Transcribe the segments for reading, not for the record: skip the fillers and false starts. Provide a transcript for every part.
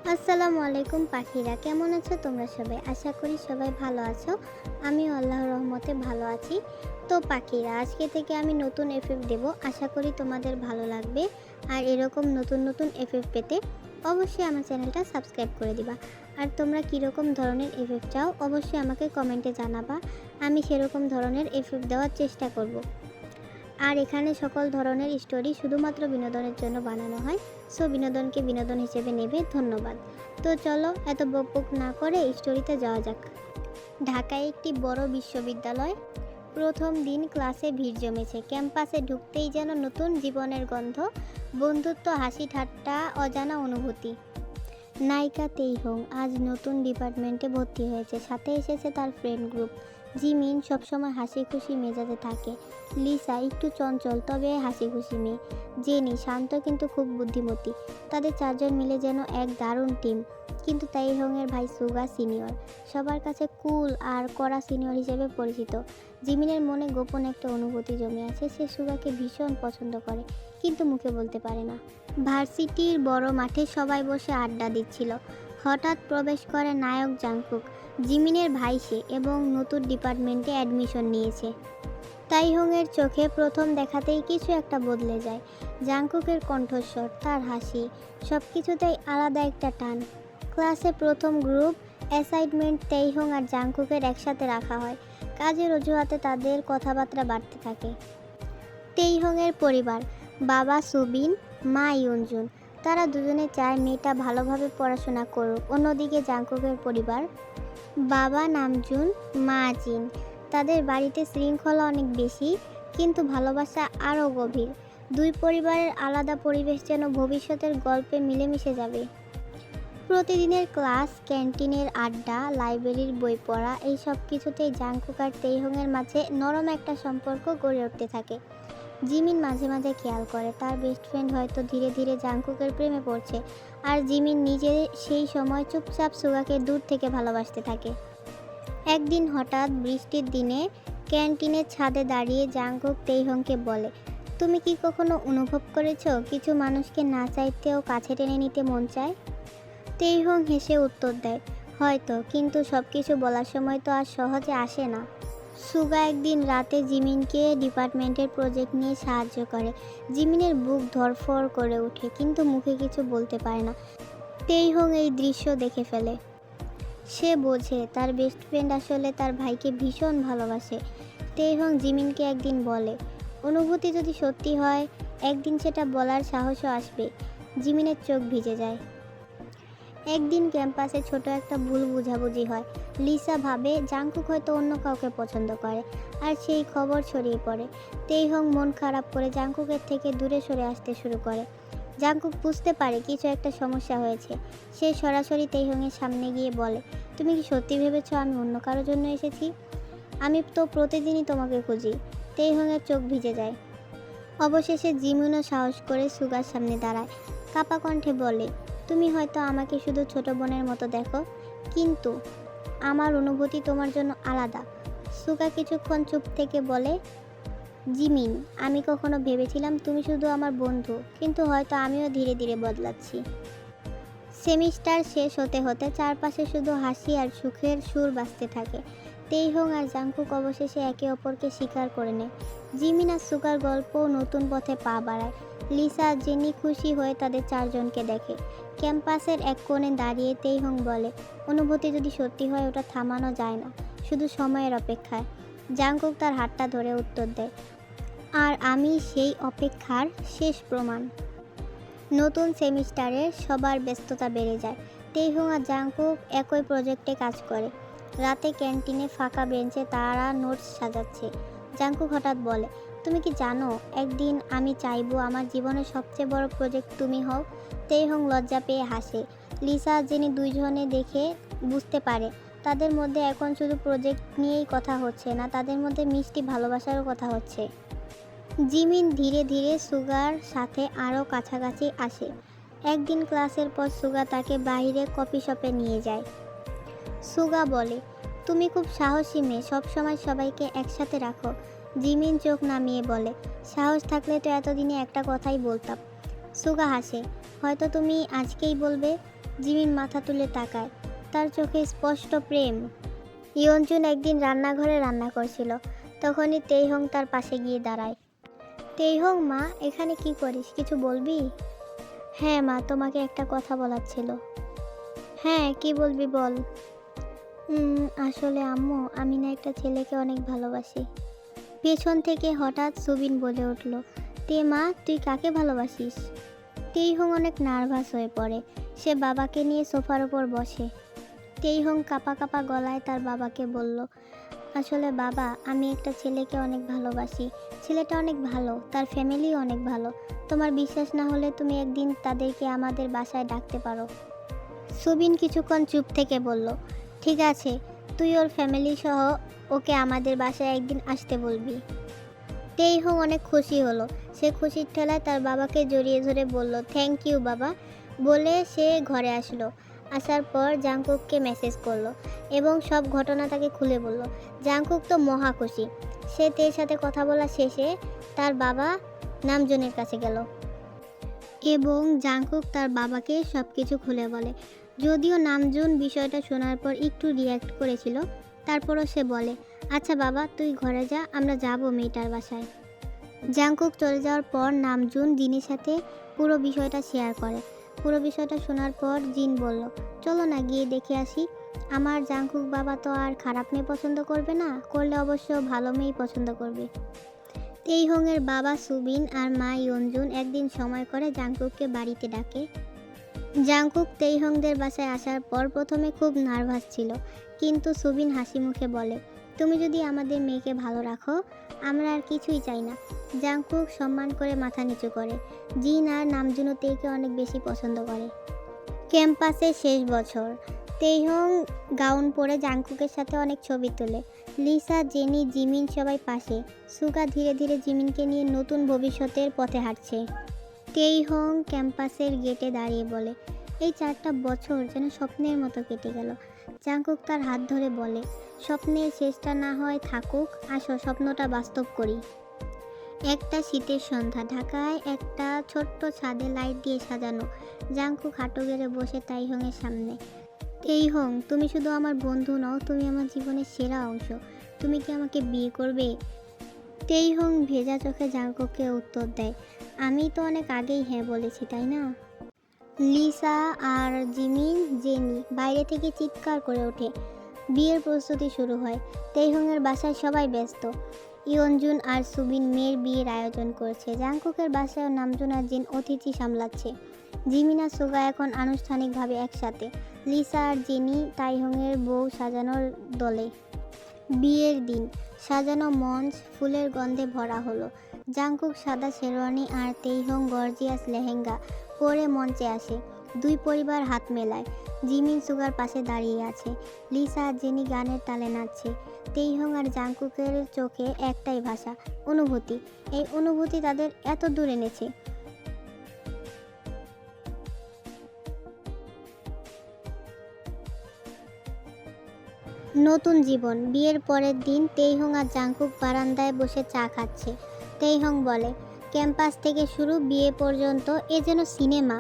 আসসালামু আলাইকুম পাখিরা, কেমন আছো তোমরা সবাই? আশা করি সবাই ভালো আছো। আমি আল্লাহর রহমতে ভালো আছি। তো পাখিরা, আজকে থেকে আমি নতুন এফএফ দেব, আশা করি তোমাদের ভালো লাগবে। আর এরকম নতুন নতুন এফএফ পেতে অবশ্যই আমার চ্যানেলটা সাবস্ক্রাইব করে দিবা। আর তোমরা কীরকম ধরনের এফএফ চাও অবশ্যই আমাকে কমেন্টে জানাবা, আমি সেরকম ধরনের এফএফ দেওয়ার চেষ্টা করব। আর এখানে সকল ধরনের স্টোরি শুধুমাত্র বিনোদনের জন্য বানানো হয়, সো বিনোদনকে বিনোদন হিসেবে নেবে। ধন্যবাদ। তো চলো এত বকবক না করে স্টোরিতে যাওয়া যাক। ঢাকায় একটি বড় বিশ্ববিদ্যালয়। প্রথম দিন ক্লাসে ভিড় জমেছে। ক্যাম্পাসে ঢুকতেই যেন নতুন জীবনের গন্ধ, বন্ধুত্ব, হাসি ঠাট্টা, অজানা অনুভূতি। নায়িকা তেইহং আজ নতুন ডিপার্টমেন্টে ভর্তি হয়েছে, সাথে এসেছে তার ফ্রেন্ড গ্রুপ। জিমিন সবসময় হাসি খুশি মেজাজে থাকে। লিসা একটু চঞ্চল তবে হাসি খুশি মেয়ে। জেনি শান্ত কিন্তু খুব বুদ্ধিমতী। তাদের চারজন মিলে যেন এক দারুণ টিম। কিন্তু তাইহংয়ের ভাই সুগা সিনিয়র, সবার কাছে কুল আর কড়া সিনিয়র হিসেবে পরিচিত। জিমিনের মনে গোপন একটা অনুভূতি জমে আছে, সে সুগাকে ভীষণ পছন্দ করে কিন্তু মুখে বলতে পারে না। ভার্সিটির বড় মাঠে সবাই বসে আড্ডা দিচ্ছিল। হঠাৎ প্রবেশ করে নায়ক জাংকুক। জিমিনের ভাই সে, এবং নতুন ডিপার্টমেন্টে অ্যাডমিশন নিয়েছে। তাইহংয়ের চোখে প্রথম দেখাতেই কিছু একটা বদলে যায়। জাংকুকের কণ্ঠস্বর, তার হাসি, সব কিছুতেই আলাদা একটা টান। ক্লাসে প্রথম গ্রুপ অ্যাসাইনমেন্ট তাইহং আর জাংকুকের একসাথে রাখা হয়। কাজের অজুহাতে তাদের কথাবার্তা বাড়তে থাকে। তাইহংয়ের পরিবার, বাবা সুবিন, মা ইউনজুন, তারা দুজনে চায় মেয়েটা ভালোভাবে পড়াশোনা করুক। অন্যদিকে জাংকুকের পরিবার, বাবা নামজুন, মা জিন, তাদের বাড়িতে শৃঙ্খলা অনেক বেশি কিন্তু ভালোবাসা আরও গভীর। দুই পরিবারের আলাদা পরিবেশ যেন ভবিষ্যতের গল্পে মিলেমিশে যাবে। প্রতিদিনের ক্লাস, ক্যান্টিনের আড্ডা, লাইব্রেরির বই পড়া, এই সব কিছুতেই জাংকুক আর তাইহংয়ের মাঝে নরম একটা সম্পর্ক গড়ে উঠতে থাকে। জিমিন মাঝে মাঝে খেয়াল করে তার বেস্ট ফ্রেন্ড হয়তো ধীরে ধীরে জাংকুকের প্রেমে পড়ছে, আর জিমিন নিজে সেই সময় চুপচাপ সুগাকে দূর থেকে ভালোবাসতে থাকে। একদিন হঠাৎ বৃষ্টির দিনে ক্যান্টিনের ছাদে দাঁড়িয়ে জাংকুক তাইহংকে বলে, তুমি কি কখনো অনুভব করেছো কিছু মানুষকে না চাইতেও কাছে টেনে নিতে মন চায়? তাইহং হেসে উত্তর দেয়, হয়তো, কিন্তু সব কিছু বলার সময় তো আর সহজে আসে না। সুগা একদিন রাতে জিমিনকে ডিপার্টমেন্টের প্রজেক্ট নিয়ে সাহায্য করে। জিমিনের বুক ধড়ফড় করে ওঠে কিন্তু মুখে কিছু বলতে পারে না। তাইহং এই দৃশ্য দেখে ফেলে। সে বোঝে তার বেস্ট ফ্রেন্ড আসলে তার ভাইকে ভীষণ ভালোবাসে। তাইহং জিমিনকে একদিন বলে, অনুভূতি যদি সত্যি হয় একদিন সেটা বলার সাহসও আসবে। জিমিনের চোখ ভিজে যায়। একদিন ক্যাম্পাসে ছোট একটা ভুল বোঝাবুঝি হয়। লিসা ভাবে জাংকুক হয়তো অন্য কাউকে পছন্দ করে, আর সেই খবর ছড়িয়ে পড়ে। তাইহং মন খারাপ করে জাংকুকের থেকে দূরে সরে আসতে শুরু করে। জাংকুক বুঝতে পারে কিছু একটা সমস্যা হয়েছে। সে সরাসরি তাইহংয়ের সামনে গিয়ে বলে, তুমি কি সত্যি ভেবেছো আমি অন্য কারোর জন্য এসেছি? আমি তো প্রতিদিনই তোমাকে খুঁজি। তাইহংয়ের চোখ ভিজে যায়। অবশেষে জিমিনও সাহস করে সুগার সামনে দাঁড়ায়। কাপা কণ্ঠে বলে, তুমি হয়তো আমাকে শুধু ছোট বোনের মতো দেখো, কিন্তু আমার অনুভূতি তোমার জন্য আলাদা। সুগা কিছুক্ষণ চুপ থেকে বলে, জিমিন, আমি কখনো ভেবেছিলাম তুমি শুধু আমার বন্ধু, কিন্তু হয়তো আমিও ধীরে ধীরে বদলাচ্ছি। সেমিস্টার শেষ হতে হতে চারপাশে শুধু হাসি আর সুখের সুর বাজতে থাকে। তাইহং আর জাংকুক অবশেষে একে অপরকে স্বীকার করে নেয়। জিমিন আর সুগার গল্পও নতুন পথে পা বাড়ায়। লিসা আর জেনি খুশি হয়ে তাদের চারজনকে দেখে। ক্যাম্পাসের এক কোণে দাঁড়িয়ে তাইহং বলে, অনুভূতি যদি সত্যি হয় ওটা থামানো যায় না, শুধু সময়ের অপেক্ষায়। জাংকুক তার হাতটা ধরে উত্তর দেয়, আর আমি সেই অপেক্ষার শেষ প্রমাণ। নতুন সেমিস্টারে সবার ব্যস্ততা বেড়ে যায়। তাইহং আর জাংকুক একই প্রজেক্টে কাজ করে। রাতে ক্যান্টিনে ফাঁকা বেঞ্চে তারা নোটস সাজাচ্ছে। জাংকুক হঠাৎ বলে, তুমি কি জানো একদিন আমি চাইবো আমার জীবনের সবচেয়ে বড় প্রজেক্ট তুমি হও? তাইহং লজ্জা পেয়ে হাসে। লিসা যিনি দুইজনে দেখে বুঝতে পারে তাদের মধ্যে এখন শুধু প্রজেক্ট নিয়েই কথা হচ্ছে না, তাদের মধ্যে মিষ্টি ভালোবাসারও কথা হচ্ছে। জিমিন ধীরে ধীরে সুগার সাথে আরও কাছাকাছি আসে। একদিন ক্লাসের পর সুগা তাকে বাইরে কফি শপে নিয়ে যায়। সুগা বলে, তুমি খুব সাহসী মেয়ে, সবসময় সবাইকে একসাথে রাখো। জিমিন চোখ নামিয়ে বলে, সাহস থাকলে তো এতদিনে একটা কথাই বলতাম। সুগা হাসে, হয়তো তুমি আজকেই বলবে। জিমিন মাথা তুলে তাকায়, তার চোখে স্পষ্ট প্রেম। ইয়নজুন একদিন রান্নাঘরে রান্না করছিল, তখনই তেইহং তার পাশে গিয়ে দাঁড়ায়। তেইহং, মা এখানে কি করিস, কিছু বলবি? হ্যাঁ মা, তোমাকে একটা কথা বলার ছিল। হ্যাঁ, কি বলবি বল। আসলে আম্মু, আমি না একটা ছেলেকে অনেক ভালোবাসি। পেছন থেকে হঠাৎ সুবিন বলে উঠল, তে মা, তুই কাকে ভালোবাসিস? তেইহং অনেক নার্ভাস হয়ে পড়ে। সে বাবাকে নিয়ে সোফার ওপর বসে। তেইহং কাঁপা কাঁপা গলায় তার বাবাকে বলল, আসলে বাবা, আমি একটা ছেলেকে অনেক ভালোবাসি। ছেলেটা অনেক ভালো, তার ফ্যামিলিও অনেক ভালো। তোমার বিশ্বাস না হলে তুমি একদিন তাদেরকে আমাদের বাসায় ডাকতে পারো। সুবিন কিছুক্ষণ চুপ থেকে বলল, ঠিক আছে, তুই ওর ফ্যামিলি সহ ওকে আমাদের বাসায় একদিন আসতে বলবি। তেইহং অনেক খুশি হলো। সে খুশির ঠেলায় তার বাবাকে জড়িয়ে ধরে বলল, থ্যাংক ইউ বাবা, বলে সে ঘরে আসলো। আসার পর জাংকুককে মেসেজ করলো এবং সব ঘটনা তাকে খুলে বলল। জাংকুক তো মহা খুশি। সে তের সাথে কথা বলা শেষে তার বাবা নামজনের কাছে গেল এবং জাংকুক তার বাবাকে সব কিছু খুলে বলে। যদিও নামজুন বিষয়টা শোনার পর একটু রিয়্যাক্ট করেছিল, তারপরও সে বলে, আচ্ছা বাবা, তুই ঘরে যা, আমরা যাব মেয়েটার বাসায়। জাংকুক চলে যাওয়ার পর নামজুন জিনের সাথে পুরো বিষয়টা শেয়ার করে। পুরো বিষয়টা শোনার পর জিন বলল, চলো না গিয়ে দেখে আসি। আমার জাংকুক বাবা তো আর খারাপ মেয়ে পছন্দ করবে না, করলে অবশ্য ভালো মেয়েই পছন্দ করবে। তেইহংয়ের বাবা সুবিন আর মা ইয়নজুন একদিন সময় করে জাংকুককে বাড়িতে ডাকে। জাংকুক তেইহংদের বাসায় আসার পর প্রথমে খুব নার্ভাস ছিল, কিন্তু সুবিন হাসি মুখে বলে, তুমি যদি আমাদের মেয়েকে ভালো রাখো, আমরা আর কিছুই চাই না। জাংকুক সম্মান করে মাথা নিচু করে। জিন আর নামজুনও তেইকে অনেক বেশি পছন্দ করে। ক্যাম্পাসের শেষ বছর। তেইহং গাউন পরে জাংকুকের সাথে অনেক ছবি তোলে। লিসা, জেনি, জিমিন সবাই পাশে। সুগা ধীরে ধীরে জিমিনকে নিয়ে নতুন ভবিষ্যতের পথে হাঁটছে। তেইহং ক্যাম্পাসের গেটে দাঁড়িয়ে বলে, এই 4টা বছর যেন স্বপ্নের মতো কেটে গেল। জাংকুক তার হাত ধরে বলে, স্বপ্নের শেষটা না হয় থাকুক, আসো স্বপ্নটা বাস্তব করি। একটা শীতের সন্ধ্যা, ঢাকায় একটা ছোট্ট ছাদে লাইট দিয়ে সাজানো। জাংকুক হাঁটু গেড়ে বসে তাইহংয়ের সামনে। তেইহং, তুমি শুধু আমার বন্ধু নও, তুমি আমার জীবনের সেরা অংশ। তুমি কি আমাকে বিয়ে করবে? তেইহং ভেজা চোখে জাংকুককে উত্তর দেয়, আমি তো অনেক আগেই হ্যাঁ বলেছি, তাই না? লিসা আর জিমিন, জেনি বাইরে থেকে চিৎকার করে ওঠে। বিয়ের প্রস্তুতি শুরু হয়। তেইহংয়ের বাসায় সবাই ব্যস্ত। ইয়নজুন আর সুবিন মেয়ের বিয়ের আয়োজন করছে। জাংকুকের বাসায় নামজুন আর জিন অতিথি সামলাচ্ছে। জিমিন আর সুগা এখন আনুষ্ঠানিকভাবে একসাথে। লিসা আর জেনি তাইহংয়ের বউ সাজানোর দলে। বিয়ের দিন, সাজানো মঞ্চ ফুলের গন্ধে ভরা হলো। জাংকুক সাদা শেরওয়ানি আর তেইহং গর্জিয়াস লেহেঙ্গা পরে মঞ্চে আসে। দুই পরিবার হাত মেলায়। জিমিন সুগার পাশে দাঁড়িয়ে আছে। লিসা আর জেনি গানের তালে নাচছে। তেইহং আর জাংকুকের চোখে একটাই ভাষা, অনুভূতি। এই অনুভূতি তাদের এত দূর এনেছে। নতুন জীবন। বিয়ের পরের দিন তেইহং আর জাংকুক বারান্দায় বসে চা খাচ্ছে। তেইহং বলে, ক্যাম্পাস থেকে শুরু বিয়ে পর্যন্ত এ যেন সিনেমা।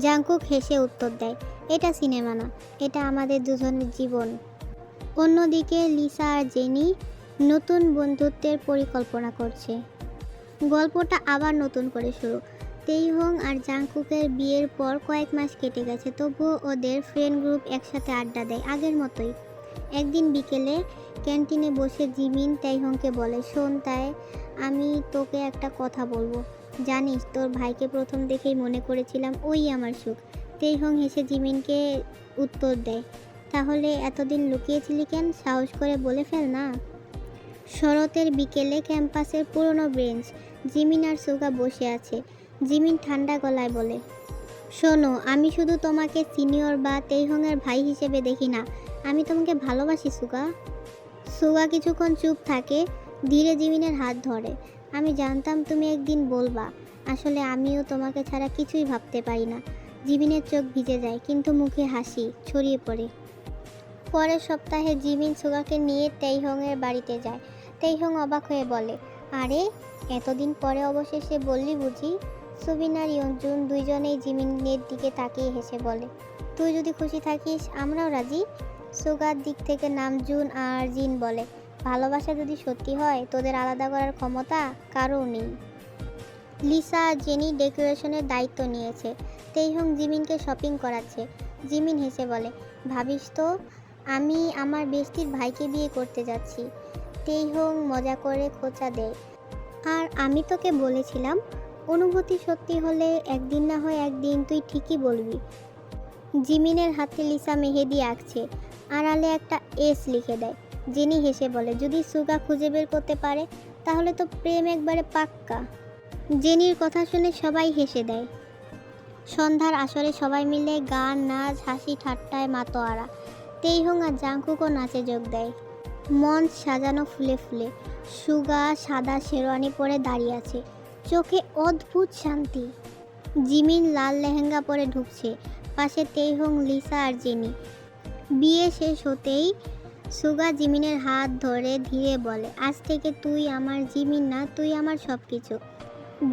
জাংকুক হেসে উত্তর দেয়, এটা সিনেমা না, এটা আমাদের দুজনের জীবন। অন্যদিকে লিসা আর জেনি নতুন বন্ধুত্বের পরিকল্পনা করছে। গল্পটা আবার নতুন করে শুরু। তেইহং আর জাংকুকের বিয়ের পর কয়েক মাস কেটে গেছে, তবুও ওদের ফ্রেন্ড গ্রুপ একসাথে আড্ডা দেয় আগের মতোই। একদিন বিকেলে ক্যান্টিনে বসে জিমিন তেইহংকে বলে, শোন তাই, আমি তোকে একটা কথা বলবো। জানিস, তোর ভাইকে প্রথম দেখেই মনে করেছিলাম ওই আমার সুখ। তেইহং হেসে জিমিনকে উত্তর দেয়, তাহলে এতদিন লুকিয়েছিলি কেন? সাহস করে বলে ফেল না। শরতের বিকেলে ক্যাম্পাসের পুরনো বেঞ্চ। জিমিন আর সুগা বসে আছে। জিমিন ঠান্ডা গলায় বলে, শোনো, আমি শুধু তোমাকে সিনিয়র বা তেইহংয়ের ভাই হিসেবে দেখি না, আমি তোমাকে ভালোবাসি সুগা। সুগা কিছুক্ষণ চুপ থাকে, ধীরে জিমিনের হাত ধরে। আমি জানতাম তুমি একদিন বলবা, আসলে আমিও তোমাকে ছাড়া কিছুই ভাবতে পারি না। জিমিনের চোখ ভিজে যায়, কিন্তু মুখে হাসি ছড়িয়ে পড়ে। পরের সপ্তাহে জিমিন সুগাকে নিয়ে তেইহংয়ের বাড়িতে যায়। তেইহং অবাক হয়ে বলে, আরে এতদিন পরে অবশেষে বললি বুঝি? সুবিন আর ইয়ংজুন দুইজনেই জিমিনের দিকে তাকিয়ে হেসে বলে, তুই যদি খুশি থাকিস আমরাও রাজি। সুগার দিক থেকে নামজুন আর জিন বলে, ভালোবাসা যদি সত্যি হয় তোদের আলাদা করার ক্ষমতা কারও নেই। লিসা আর জেনি ডেকোরেশনের দায়িত্ব নিয়েছে। তেইহং জিমিনকে শপিং করাচ্ছে। জিমিন হেসে বলে, ভাবিস তো আমি আমার বেস্টির ভাইকে বিয়ে করতে যাচ্ছি। তেইহং মজা করে খোঁচা দেয়, আর আমি তোকে বলেছিলাম অনুভূতি সত্যি হলে একদিন না হয় একদিন তুই ঠিকই বলবি। জিমিনের হাতে লিসা মেহেদি আঁকছে, আড়ালে একটা এস লিখে দেয়। জেনি হেসে বলে, যদি সুগা খুঁজে বের করতে পারে তাহলে তো প্রেম একবারে পাক্কা। জেনির কথা শুনে সবাই হেসে দেয়। সন্ধ্যার আসরে সবাই মিলে গান, নাচ, হাসি ঠাট্টায় মাতোয়ারা। তেইহং আর জাংকুকও নাচে যোগ দেয়। মঞ্চ সাজানো ফুলে ফুলে। সুগা সাদা শেরওয়ানি পরে দাঁড়িয়ে আছে, চোখে অদ্ভুত শান্তি। জিমিন লাল লেহেঙ্গা পরে ঢুকছে, পাশে তেইহং, লিসা আর জেনি। বিয়ে শেষ হতেই সুগা জিমিনের হাত ধরে ধীরে বলে, আজ থেকে তুই আমার জিমিন না, তুই আমার সব কিছু।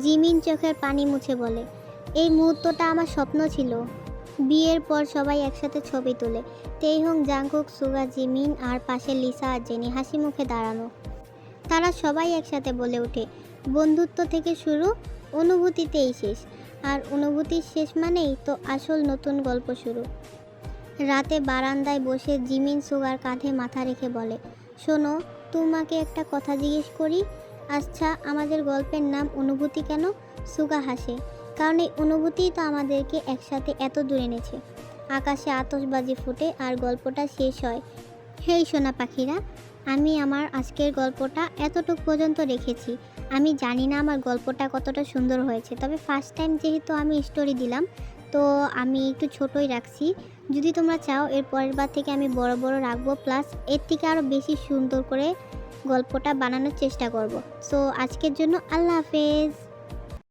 জিমিন চোখের পানি মুছে বলে, এই মুহূর্তটা আমার স্বপ্ন ছিল। বিয়ের পর সবাই একসাথে ছবি তোলে। তেইহং, জাংকুক, সুগা, জিমিন আর পাশে লিসা আর জেনি হাসি মুখে দাঁড়ানো। তারা সবাই একসাথে বলে ওঠে, বন্ধুত্ব থেকে শুরু, অনুভূতিতেই শেষ। আর অনুভূতির শেষ মানেই তো আসল নতুন গল্প শুরু। রাতে বারান্দায় বসে জিমিন সুগার কাঁধে মাথা রেখে বলে, শোনো, তোমাকে একটা কথা জিজ্ঞেস করি। আচ্ছা, আমাদের গল্পের নাম অনুভূতি কেন? সুগা হাসে, কারণ এই অনুভূতিই তো আমাদেরকে একসাথে এত দূর এনেছে। আকাশে আতশবাজি ফুটে আর গল্পটা শেষ হয়। হেই সোনা পাখিরা, আমি আমার আজকের গল্পটা এতটুকু পর্যন্ত রেখেছি। আমি জানি না আমার গল্পটা কতটা সুন্দর হয়েছে, তবে ফার্স্ট টাইম যেহেতু আমি স্টোরি দিলাম তো আমি একটু ছোটই রাখছি। যদি তোমরা চাও এর পরের বার থেকে আমি বড় বড় রাখবো, প্লাস এর থেকে আরও বেশি সুন্দর করে গল্পটা বানানোর চেষ্টা করব। সো আজকের জন্য আল্লাহ হাফেজ।